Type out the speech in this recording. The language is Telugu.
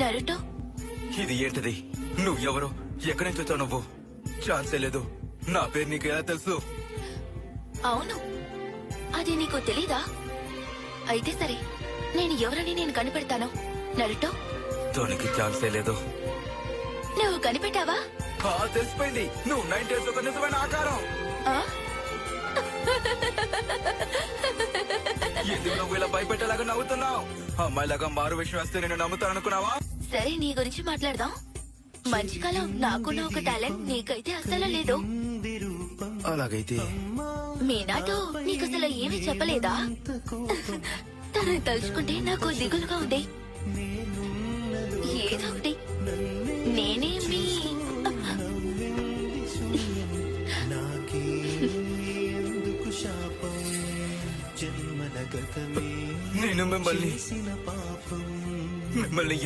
నరుటో, ఇది ఏంటిది? నువ్వు ఎవరు? ఎక్కడి నుంచి వచ్చావు నువ్వు? ఛాన్సే లేదు. నా పేరు నీకు ఎలా తెలుసు? అవును, అది నీకు తెలీదా? అయితే సరే, నేను ఎవరని నేను కనిపెడతాను. నరుటో, తోనికి ఛాన్సే లేదు. నువ్వు కనిపెట్టావా? తెలిసిపోయింది. నువ్వు 9 days ఒక నిజమైన ఆకారం. ఆ? ఎందుకు నువ్వు ఇలా భయపెట్టేలాగా నవ్వుతున్నావు? అమ్మాయిలాగా మారు విషయం వస్తే నేను నమ్ముతాను అనుకున్నావా? సరే, నీ గురించి మాట్లాడదాం. మంచికాలం నాకున్న ఒక టాలెంట్ నీకైతే అసలు లేదు. అలాగైతే మీనాతో నీకు అసలు ఏమీ చెప్పలేదా? తనని తలుచుకుంటే నాకు దిగులుగా ఉంది. ఏదో ఒకటి నేనేమి నేను మిమ్మల్ని